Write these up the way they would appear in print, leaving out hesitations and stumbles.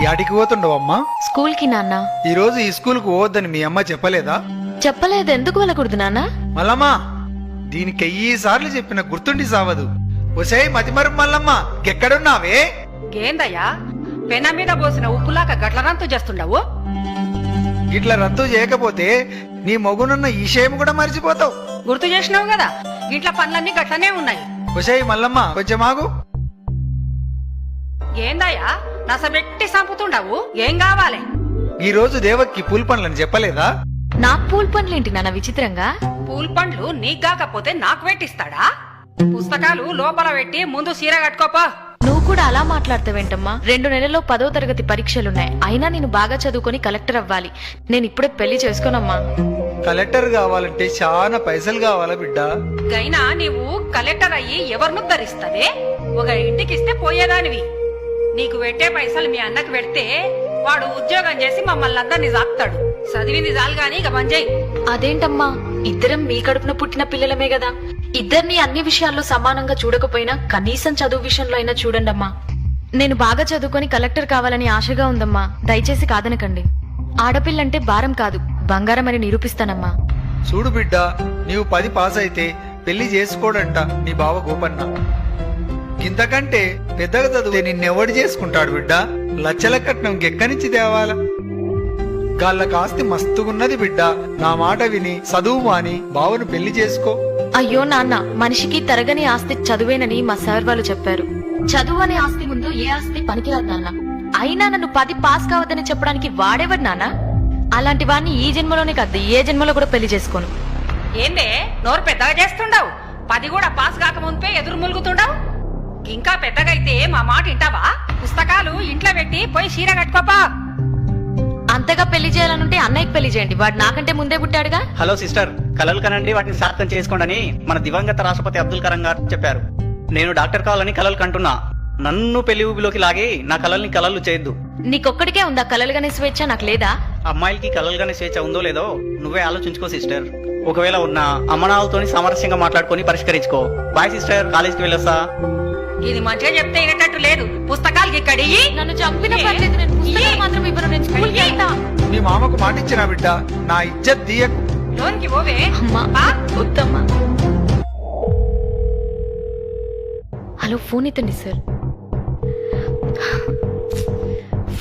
యాడికి పోతుండవమ్మా? స్కూల్ కి నాన్న. ఈ రోజు ఈ స్కూల్ కు పోవద్దని మీ అమ్మ చెప్పలేదా? చెప్పలేదు. ఎందుకు వెళ్ళకూడదు నాన్న? మల్లమ్మ, దీనికి 1000 సార్లు చెప్పిన గుర్తుండి సావదు. ఒసే మతిమరు మల్లమ్మ, ఎక్కడున్నావే? ఏందయ్యా పెన మీద పోసిన ఉప్పులాక గట్ల రంతు చేస్తుండవు? ఇట్లా రద్దు చేయకపోతే నీ మొగునున్న ఈ విషయం కూడా మర్చిపోతావు. గుర్తు చేసినావు కదా, ఇంట్లో పనులన్నీ గట్లనే ఉన్నాయి. ఒసే మల్లమ్మ, కొంచెం ఆగు. ఏందయ్యా నసబెట్టి సంపుతుండవు? ఏం కావాలి? ఈ రోజు దేవక్కి పూల్ పనులని చెప్పలేదా? నాకు పూల్ పనులేంటి నాన్న విచిత్రంగా? పూల్ పండ్లు నీకు కాకపోతే నాకు పెట్టిస్తాడా? పుస్తకాలు లోపల పెట్టి ముందు సీర కట్టుకోపా. నువ్వు కూడా అలా మాట్లాడతావేంటమ్మా? 2 నెలల్లో 10వ తరగతి పరీక్షలున్నాయి. అయినా నేను బాగా చదువుకొని కలెక్టర్ అవ్వాలి. నేను ఇప్పుడే పెళ్లి చేసుకోనమ్మా. కలెక్టర్ కావాలంటే చాలా పైసలు కావాలా బిడ్డ? గైనా నీవు కలెక్టర్ అయ్యి ఎవరిను ధరిస్తదే? ఒక ఇంటికిస్తే పోయేదానివి. నీకు పెట్టే పైసలు మీ అన్నకు పెడితే వాడు ఉద్యోగం చేసి మమ్మల్ని అందరినీ సాక్తాడు. చదివింది చాలు గాని ఇక మంజయ్. అదేంటమ్మా, ఇద్దరం మీ కడుపున పుట్టిన పిల్లలమే కదా. ఇద్దరిని అన్ని విషయాల్లో సమానంగా చూడకపోయినా కనీసం చదువు విషయంలో అయినా చూడండమ్మా. నేను బాగా చదువుకొని కలెక్టర్ కావాలని ఆశగా ఉందమ్మా. దయచేసి కాదనకండి. ఆడపిల్లంటే భారం కాదు, బంగారం అని నిరూపిస్తానమ్మా. చూడు బిడ్డ, నీవు 10 పాస్ అయితే పెళ్లి చేసుకోడంట నీ బావ గోపన్న. ఇంతకంటే పెద్దగా చదివితే నిన్నెవడు చేసుకుంటాడు బిడ్డ? లచ్చల కట్నం ఎక్కనిచ్చి తేవాల? గాళ్ళ ఆస్తి మస్తుగున్నది బిడ్డ. నా మాట విని చదువు మాని బావను పెళ్లి చేసుకో. అయ్యో నాన్న, మనిషికి తరగని ఆస్తి చదువేనని మా సార్ వాళ్ళు చెప్పారు. చదువు అనే ఆస్తి ముందు ఏ ఆస్తి పనికిరాదు నాన్న. అయినా నన్ను 10 పాస్ కావద్దని చెప్పడానికి వాడేవాడు నాన్న? అలాంటి వాడిని ఈ జన్మలోనే కాదు, ఏ జన్మలో కూడా పెళ్లి చేసుకోను. ఏందే నోరు పెద్దగా చేస్తుండవు? 10 కూడా పాస్ కాక ముందే ఎదురు ములుగుతుండవు. ఇంకా పెద్దగైతే మా మాట వింటావా? పుస్తకాలు ఇంట్లో పెట్టి పోయి చీర కట్టుకోపా. అంతగా పెళ్లి చేయాలనుంటే అన్నయ్యకి పెళ్లి చేయండి. వాడు నాకంటే ముందే పుట్టాడుగా. హలో సిస్టర్, కలలు కనండి, వాటిని సార్థం చేసుకోండి మన దివంగత రాష్ట్రపతి అబ్దుల్ కలాం గారు చెప్పారు. నేను డాక్టర్ కావాలని కలలు కంటున్నా. నన్ను పెళ్లి ఊబిలోకి లాగి నా కలల్ని కలలు చేయొద్దు. నీకొక్కడికే ఉందా కలలుగానే స్వేచ్ఛ? నాకు లేదా? అమ్మాయిలకి కలలుగానే స్వేచ్ఛ ఉందో లేదో నువ్వే ఆలోచించుకో సిస్టర్. ఒకవేళ ఉన్న అమ్మనాలతో సామరస్యంగా మాట్లాడుకొని పరిష్కరించుకో. బాయ్ సిస్టర్, కాలేజీకి వెళ్ళొస్తా. ఇది మంచిగా చెప్తే వినేటట్టు లేదు. పుస్తకాలకి ఇక్కడి నన్ను చంపిన పర్లేదు, నేను పుస్తకాలు మాత్రం ఇవ్వను. నేను స్కూల్కి వెళ్తా. మీ మామకు మాటిచ్చిన బిడ్డ, నా ఇజ్జత్ తీయకు. లోనికి పోవే. అమ్మా, వద్దమ్మా. హలో, ఫోన్ ఎత్తండి సార్.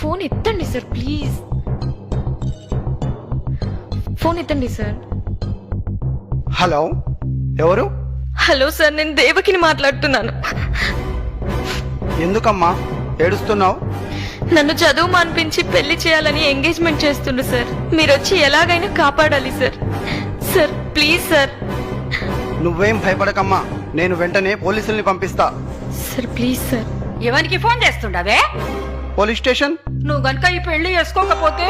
ఫోన్ ఎత్తండి సార్, ప్లీజ్. ఫోన్ ఎత్తండి సార్. హలో, ఎవరు? హలో సార్, నేను దేవకిని మాట్లాడుతున్నాను. ఎందుకమ్మా ఏడుస్తున్నావు? నన్ను చదువు మానిపించి పెళ్లి చేయాలని ఎంగేజ్మెంట్ చేస్తుండు సార్. మీరు వచ్చి ఎలాగైనా కాపాడాలి సార్. Sir please sir. నువ్వేం భయపడకమ్మా, నేను వెంటనే పోలీసుల్ని పంపిస్తా. Sir please sir. ఎవరికి ఫోన్ చేస్తుండవే? Police station. నువ్వు గనుక ఈ పెళ్లి చేసుకోకపోతే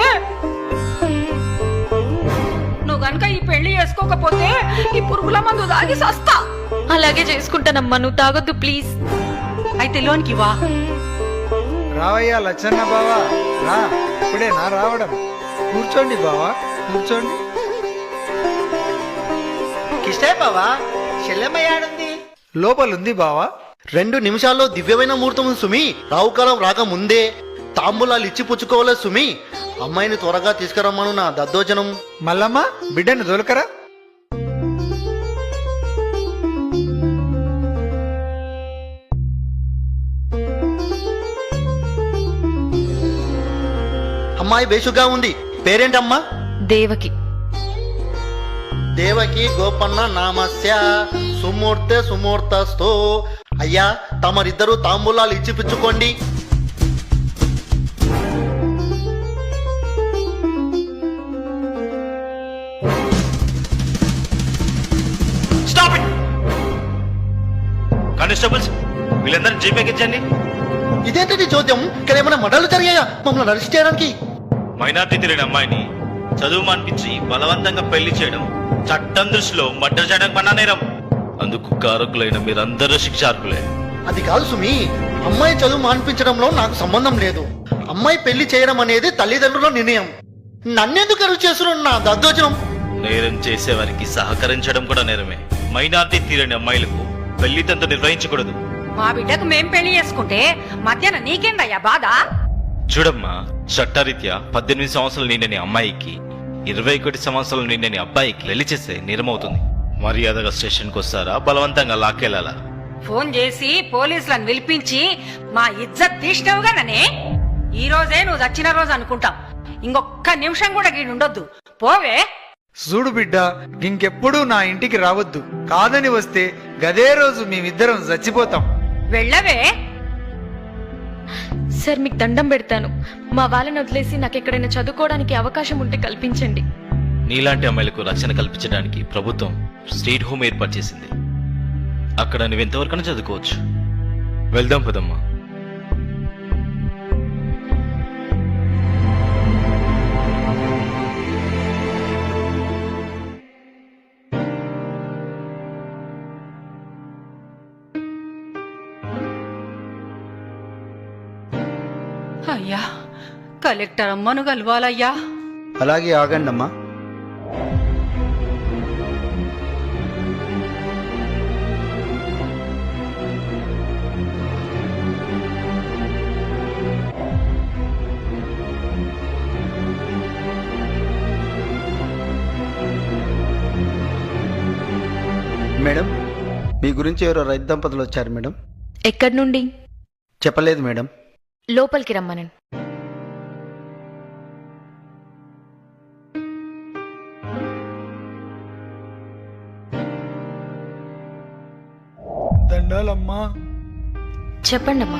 ఈ పురుగుల మందు తాగి సస్తా. అలాగే చేసుకుంటానమ్మా, నువ్వు తాగొద్దు ప్లీజ్. అయితే లోనికి వా. రావయ్యా లచ్చన్న బావా, రా. ఇప్పుడే నా రావడం. కూర్చోండి బావా, కూర్చోండి. కిష్టే బావా, చెల్లెమ్మయ్యాడుంది. లోపలుంది బావా. 2 నిమిషాల్లో దివ్యమైన ముహూర్తం సుమి. రావుకాలం రాక ముందే తాంబూలాలు ఇచ్చి పుచ్చుకోవాలి సుమి. అమ్మాయిని త్వరగా తీసుకురమ్మను నా దద్దోజనం. మల్లమ్మ, బిడ్డను దొలకరా. అమ్మాయి బేషుగా ఉంది. పేరేంటమ్మా? దేవకి. దేవకి గోపన్న నామస్య సుమూర్తె సుమూర్తస్తో. అయ్యా, తమరిద్దరూ తాంబూలాలు ఇచ్చి పుచ్చుకోండి. కానిస్టేబుల్స్, వీళ్ళందరూ జీపేకి ఇచ్చండి. ఇదేంటి చోద్యం? ఇక్కడ ఏమైనా మడలు జరిగాయా మమ్మల్ని అరెస్ట్ చేయడానికి? మైనార్టీ తిరిగిన అమ్మాయిని చదువు మానిపించి బలవంతంగా పెళ్లి చేయడం చట్టం దృష్టిలో మర్డర్ చేయడం పన్నా నేరం. అందుకు కారకులైన మీరందరూ శిక్షార్కులే. అది కాదు సుమి, అమ్మాయి చదువు మాన్పించడంలో నాకు సంబంధం లేదు. అమ్మాయి పెళ్లి చేయడం అనేది తల్లిదండ్రుల నిర్ణయం. నన్నెందుకు అరువు చేస్తున్నాడు నా దద్దోజనం? నేరం చేసేవారికి సహకరించడం కూడా నేరమే. మైనార్టీ తీరని అమ్మాయిలకు పెళ్లి తంతు నిర్వహించకూడదు. మా బిడ్డకు మేం పెళ్లి చేసుకుంటే మధ్యాహ్నం నీకేందయ్యా బాధ? చూడమ్మా, చట్టరీత్యా 18 సంవత్సరాలు నిండని అమ్మాయికి 21 సంవత్సరాలు నిండని అబ్బాయికి పెళ్లి చేస్తే నేరమవుతుంది. మర్యాదగా స్టేషన్కి వస్తారా, బలవంతంగా లాక్కెళ్ళాలా? ఫోన్ చేసి పోలీసులను పిలిపించి మా ఇజ్జత్ తీసినావుగా ననే. ఈ రోజే నువ్వు చచ్చిన రోజు అనుకుంటాం. ఇంకొక్క నిమిషం కూడా గీడుండొద్దు. పోవే. చూడు బిడ్డ, ఇంకెప్పుడు నా ఇంటికి రావద్దు. కాదని వస్తే గదే రోజు మేమిద్దరం చచ్చిపోతాం. వెళ్ళవే. సార్ మీకు దండం పెడతాను. మా వాళ్ళని వదిలేసి నాకు ఎక్కడైనా చదువుకోవడానికి అవకాశం ఉంటే కల్పించండి. నీలాంటి అమ్మాయిలకు రక్షణ కల్పించడానికి ప్రభుత్వం స్టేట్ హోమ్ ఏర్పాటు చేసింది. అక్కడ నువ్వెంతవరకైనా చదువుకోవచ్చు. వెళ్దాం పదమ్మా. అయ్యా, కలెక్టర్ అమ్మను కలవాలయ్యా. అలాగే ఆగండి అమ్మా. మేడం, మీ గురించి ఎవరో రైతు దంపతులు వచ్చారు మేడం. ఎక్కడి నుండి? చెప్పలేదు మేడం. లోపలికి రమ్మనండి. దండాలమ్మా. చెప్పండి అమ్మా.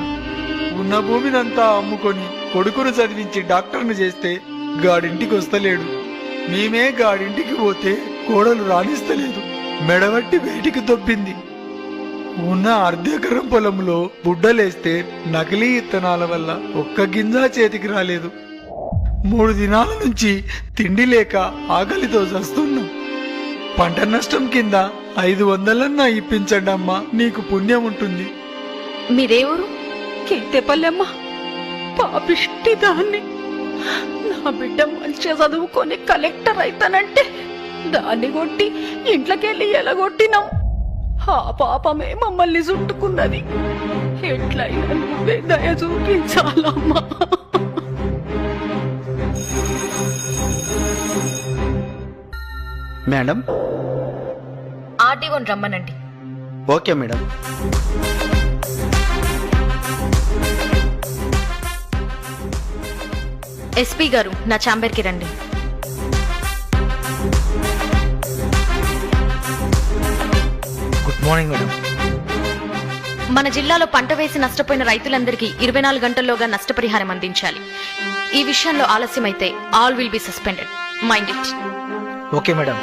ఉన్న భూమినంతా అమ్ముకొని కొడుకును చదివించి డాక్టర్ను చేస్తే గాడింటికి వస్తలేడు. మేమే గాడింటికి పోతే కోడలు రాణిస్తలేదు. మెడవట్టి బయటికి దొబ్బింది. ఉన్న అర్ధెకరం పొలంలో బుడ్డలేస్తే నకిలీ ఇత్తనాల వల్ల ఒక్క గింజ చేతికి రాలేదు. 3 దినాల నుంచి తిండి లేక ఆకలితో చస్తున్నాం. పంట నష్టం కింద 500 ఇప్పించండి అమ్మా, నీకు పుణ్యం ఉంటుంది. మీదే ఊరు? కేతేపల్లెమ్మ. పాపిష్టి దాన్ని. నా బిడ్డ మంచిగా చదువుకొని కలెక్టర్ అయితానంటే దాన్ని కొట్టి ఇంట్లోకెళ్ళి ఎలగొట్టినాం. ఆ పాపమే మమ్మల్ని చుట్టుకున్నది. ఎట్లయినా నువ్వే దయ చూపించాలమ్మా. మేడం. ఆర్డీఓని రమ్మనండి. Okay madam. ఎస్పీ గారు, నా ఛాంబర్కి రండి. Good morning madam. మన జిల్లాలో పంట వేసి నష్టపోయిన రైతులందరికీ 24 గంటల్లోగా నష్టపరిహారం అందించాలి. ఈ విషయంలో ఆలస్యమైతే all will be suspended. Mind it. Okay madam.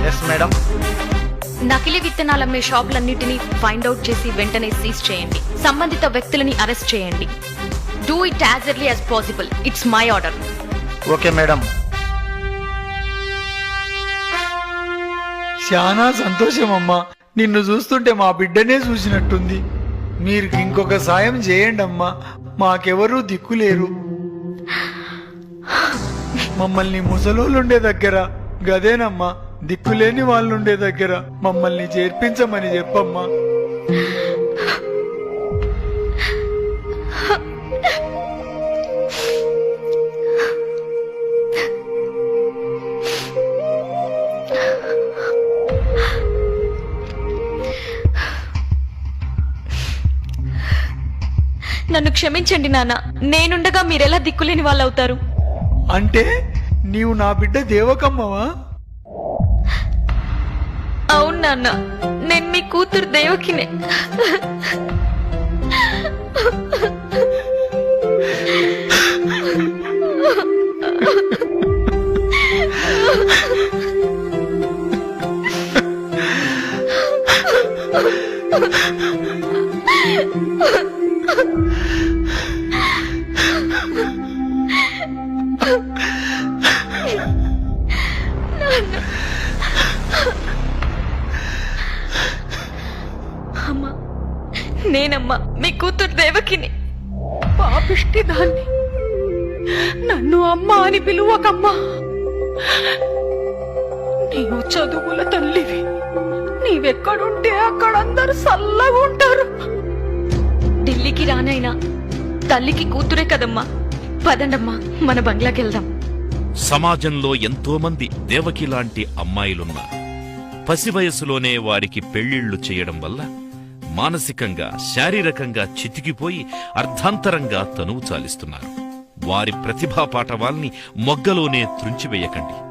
Yes madam. నకిలీ విత్తనాలమ్మే షాపులన్నిటినీ ఫైండ్ అవుట్ చేసి వెంటనే సీజ్ చేయండి. సంబంధిత వ్యక్తులని అరెస్ట్ చేయండి. Do it as early as possible. It's my order. Okay madam. చాలా సంతోషం అమ్మా. నిన్ను చూస్తుంటే మా బిడ్డనే చూసినట్టుంది. మీరు ఇంకొక సాయం చేయండి అమ్మా, మాకెవరూ దిక్కులేరు. మమ్మల్ని ముసలోళ్ళుండే దగ్గర గదేనమ్మా, దిక్కులేని వాళ్ళుండే దగ్గర మమ్మల్ని చేర్పించమని చెప్పమ్మా. నన్ను క్షమించండి నాన్న. నేనుండగా మీరెలా దిక్కులేని వాళ్ళు అవుతారు? అంటే నీవు నా బిడ్డ దేవకమ్మవా? అవును నాన్న, నేను మీ కూతురు దేవకినే. అమ్మా, నేనమ్మా మీ కూతురు దేవకిని. పాపిష్టి దాన్ని. నన్ను అమ్మ అని పిలువకమ్మా. నీవు చదువుల తల్లివి. నీ నీవెక్కడుంటే అక్కడ అందరు చల్లగా ఉంటారు. ఢిల్లీకి రానైనా తల్లికి కూతురే కదమ్మా. పదండమ్మా, మన బంగ్లాకి వెళ్దాం. సమాజంలో ఎంతో మంది దేవకి లాంటి అమ్మాయిలున్నారు. పసి వయసులోనే వారికి పెళ్లిళ్లు చేయడం వల్ల మానసికంగా శారీరకంగా చితికిపోయి అర్ధాంతరంగా తనువు చాలిస్తున్నారు. వారి ప్రతిభా పాటవాల్ని మొగ్గలోనే త్రుంచివేయకండి.